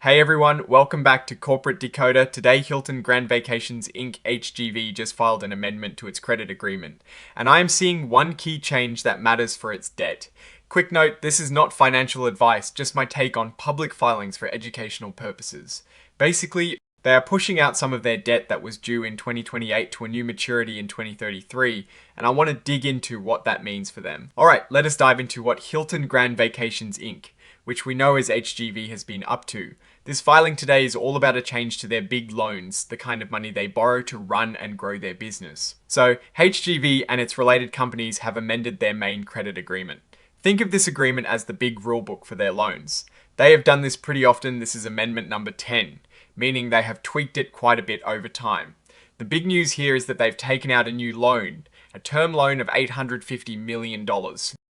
Hey everyone, welcome back to Corporate Decoder. Today, Hilton Grand Vacations Inc. HGV just filed an amendment to its credit agreement, and I am seeing one key change that matters for its debt. Quick note, this is not financial advice, just my take on public filings for educational purposes. Basically, they are pushing out some of their debt that was due in 2028 to a new maturity in 2033, and I want to dig into what that means for them. Alright, let us dive into what Hilton Grand Vacations Inc., which we know as HGV, has been up to. This filing today is all about a change to their big loans, the kind of money they borrow to run and grow their business. So, HGV and its related companies have amended their main credit agreement. Think of this agreement as the big rulebook for their loans. They have done this pretty often. This is amendment number 10, meaning they have tweaked it quite a bit over time. The big news here is that they've taken out a new loan, a term loan of $850 million.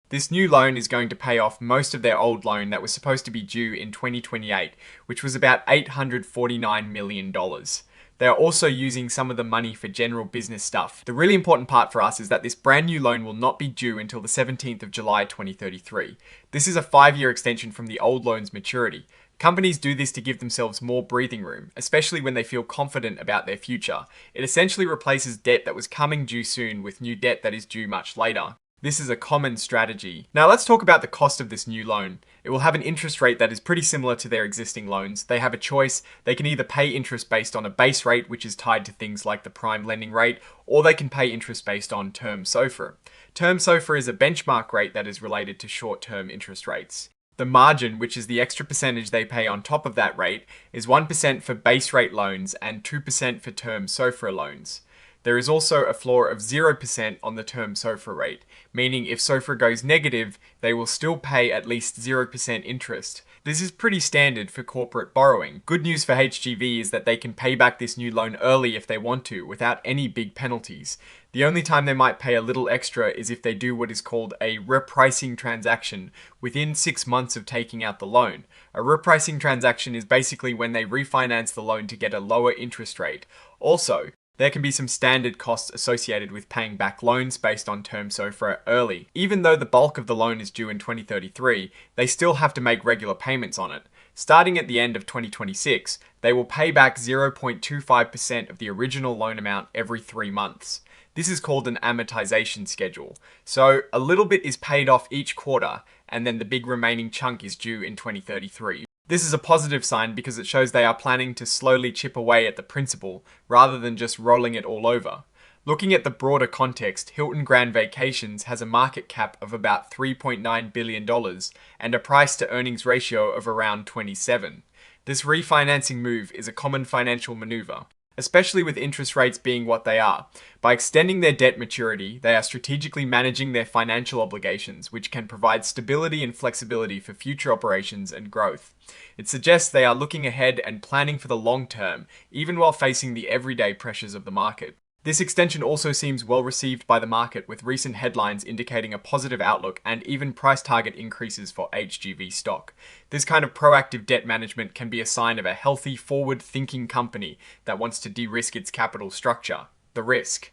This new loan is going to pay off most of their old loan that was supposed to be due in 2028, which was about $849 million. They are also using some of the money for general business stuff. The really important part for us is that this brand new loan will not be due until the 17th of July 2033. This is a 5-year extension from the old loan's maturity. Companies do this to give themselves more breathing room, especially when they feel confident about their future. It essentially replaces debt that was coming due soon with new debt that is due much later. This is a common strategy. Now let's talk about the cost of this new loan. It will have an interest rate that is pretty similar to their existing loans. They have a choice. They can either pay interest based on a base rate, which is tied to things like the prime lending rate, or they can pay interest based on term SOFR. Term SOFR is a benchmark rate that is related to short-term interest rates. The margin, which is the extra percentage they pay on top of that rate, is 1% for base rate loans and 2% for term SOFR loans. There is also a floor of 0% on the term SOFR rate, meaning if SOFR goes negative, they will still pay at least 0% interest. This is pretty standard for corporate borrowing. Good news for HGV is that they can pay back this new loan early if they want to, without any big penalties. The only time they might pay a little extra is if they do what is called a repricing transaction within 6 months of taking out the loan. A repricing transaction is basically when they refinance the loan to get a lower interest rate. Also, there can be some standard costs associated with paying back loans based on term SOFR early. Even though the bulk of the loan is due in 2033, they still have to make regular payments on it. Starting at the end of 2026, they will pay back 0.25% of the original loan amount every 3 months. This is called an amortization schedule. So a little bit is paid off each quarter, and then the big remaining chunk is due in 2033. This is a positive sign because it shows they are planning to slowly chip away at the principal rather than just rolling it all over. Looking at the broader context, Hilton Grand Vacations has a market cap of about $3.9 billion and a price to earnings ratio of around 27. This refinancing move is a common financial maneuver, especially with interest rates being what they are. By extending their debt maturity, they are strategically managing their financial obligations, which can provide stability and flexibility for future operations and growth. It suggests they are looking ahead and planning for the long term, even while facing the everyday pressures of the market. This extension also seems well received by the market, with recent headlines indicating a positive outlook and even price target increases for HGV stock. This kind of proactive debt management can be a sign of a healthy, forward-thinking company that wants to de-risk its capital structure. The risk.